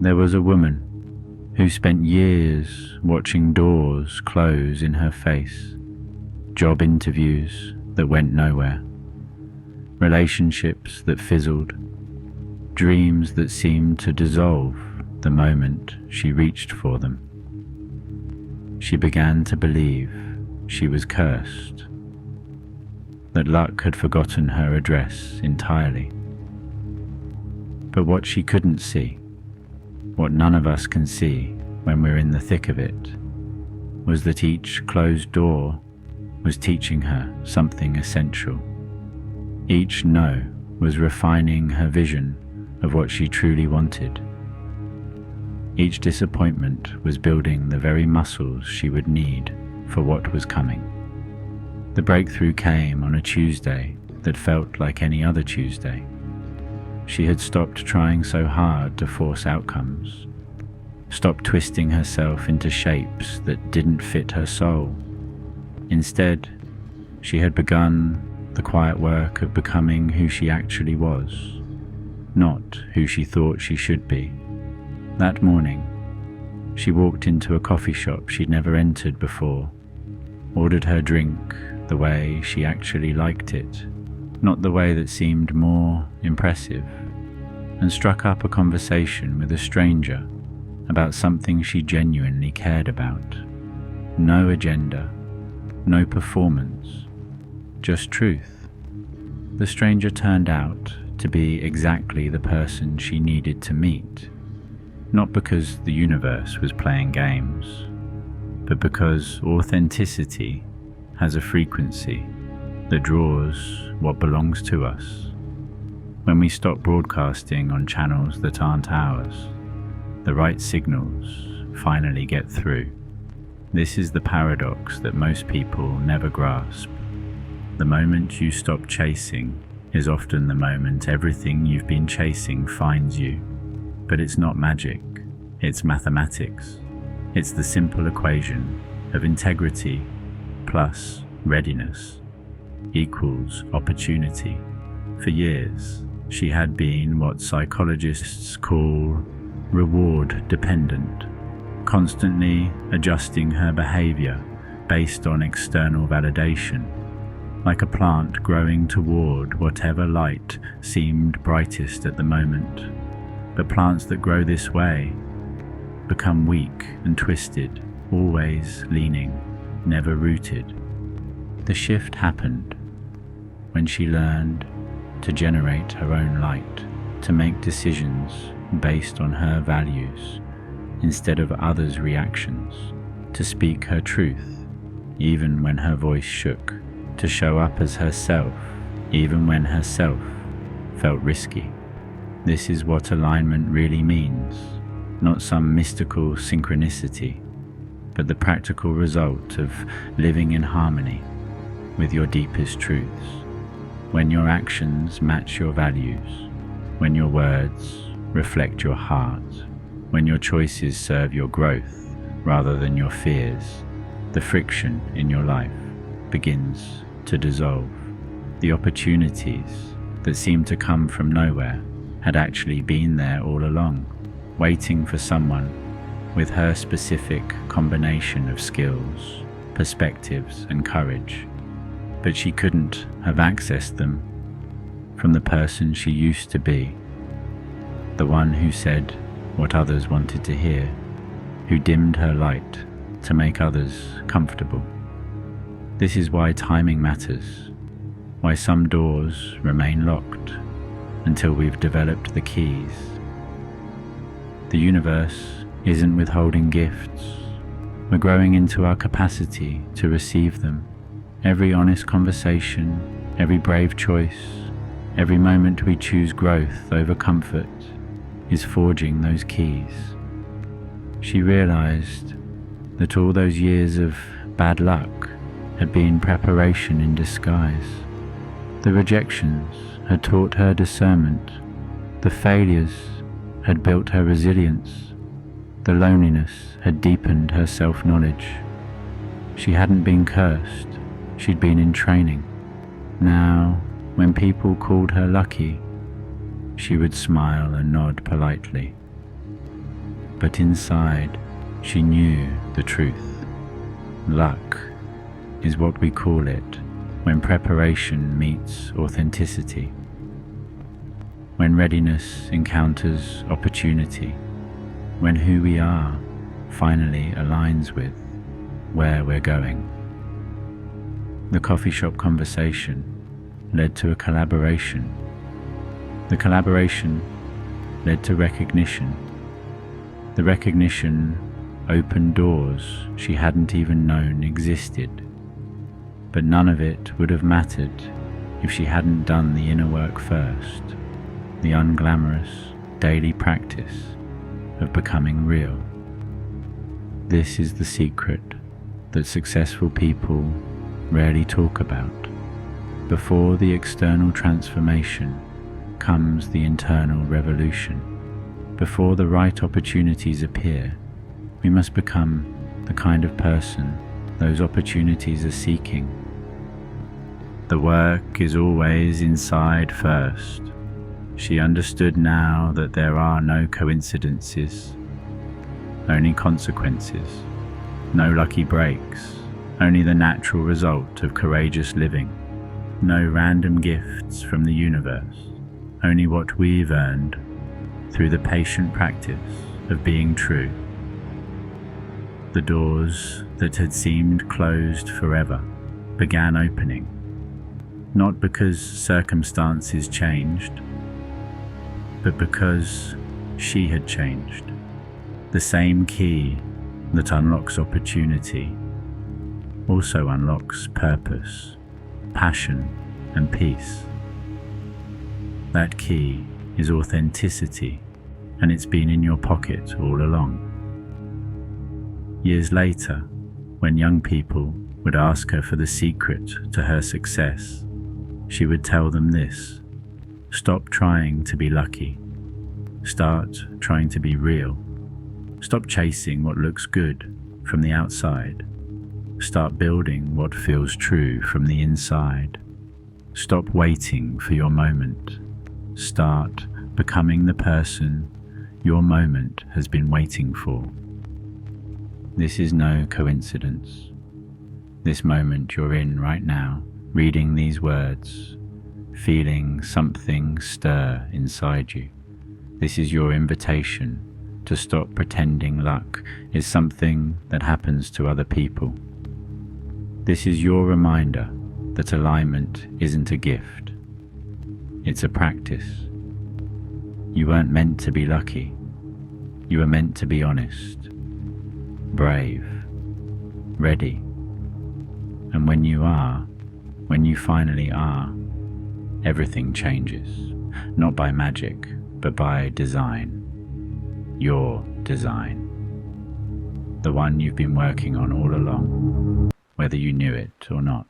There was a woman who spent years watching doors close in her face, job interviews that went nowhere, relationships that fizzled, dreams that seemed to dissolve the moment she reached for them. She began to believe she was cursed, that luck had forgotten her address entirely. But what she couldn't see, what none of us can see when we're in the thick of it, was that each closed door was teaching her something essential. Each no was refining her vision of what she truly wanted. Each disappointment was building the very muscles she would need for what was coming. The breakthrough came on a Tuesday that felt like any other Tuesday. She had stopped trying so hard to force outcomes, stopped twisting herself into shapes that didn't fit her soul. Instead, she had begun the quiet work of becoming who she actually was, not who she thought she should be. That morning, she walked into a coffee shop she'd never entered before, ordered her drink the way she actually liked it, not the way that seemed more impressive, and struck up a conversation with a stranger about something she genuinely cared about. No agenda, no performance, just truth. The stranger turned out to be exactly the person she needed to meet, not because the universe was playing games, but because authenticity has a frequency that draws what belongs to us. When we stop broadcasting on channels that aren't ours, the right signals finally get through. This is the paradox that most people never grasp. The moment you stop chasing is often the moment everything you've been chasing finds you. But it's not magic, it's mathematics. It's the simple equation of integrity plus readiness equals opportunity. For years, she had been what psychologists call reward dependent, constantly adjusting her behavior based on external validation, like a plant growing toward whatever light seemed brightest at the moment. But plants that grow this way become weak and twisted, always leaning, never rooted. The shift happened when she learned to generate her own light, to make decisions based on her values instead of others' reactions, to speak her truth even when her voice shook, to show up as herself even when herself felt risky. This is what alignment really means, not some mystical synchronicity, but the practical result of living in harmony with your deepest truths. When your actions match your values, when your words reflect your heart, when your choices serve your growth rather than your fears, the friction in your life begins to dissolve. The opportunities that seemed to come from nowhere had actually been there all along, waiting for someone with her specific combination of skills, perspectives, and courage. But she couldn't have accessed them from the person she used to be, the one who said what others wanted to hear, who dimmed her light to make others comfortable. This is why timing matters, why some doors remain locked until we've developed the keys. The universe isn't withholding gifts. We're growing into our capacity to receive them. Every honest conversation, every brave choice, every moment we choose growth over comfort is forging those keys. She realized that all those years of bad luck had been preparation in disguise. The rejections had taught her discernment. The failures had built her resilience. The loneliness had deepened her self-knowledge. She hadn't been cursed, she'd been in training. Now, when people called her lucky, she would smile and nod politely. But inside, she knew the truth. Luck is what we call it when preparation meets authenticity, when readiness encounters opportunity, when who we are finally aligns with where we're going. The coffee shop conversation led to a collaboration. The collaboration led to recognition. The recognition opened doors she hadn't even known existed. But none of it would have mattered if she hadn't done the inner work first, the unglamorous daily practice of becoming real. This is the secret that successful people rarely talk about. Before the external transformation comes the internal revolution. Before the right opportunities appear, we must become the kind of person those opportunities are seeking. The work is always inside first. She understood now that there are no coincidences, only consequences, no lucky breaks, only the natural result of courageous living, no random gifts from the universe, only what we've earned through the patient practice of being true. The doors that had seemed closed forever began opening, not because circumstances changed, but because she had changed. The same key that unlocks opportunity also unlocks purpose, passion, and peace. That key is authenticity, and it's been in your pocket all along. Years later, when young people would ask her for the secret to her success, she would tell them this: stop trying to be lucky. Start trying to be real. Stop chasing what looks good from the outside. Start building what feels true from the inside. Stop waiting for your moment. Start becoming the person your moment has been waiting for. This is no coincidence. This moment you're in right now, reading these words, feeling something stir inside you. This is your invitation to stop pretending luck is something that happens to other people. This is your reminder that alignment isn't a gift. It's a practice. You weren't meant to be lucky. You were meant to be honest, brave, ready. And when you finally are, everything changes, not by magic, but by design. Your design. The one you've been working on all along, whether you knew it or not.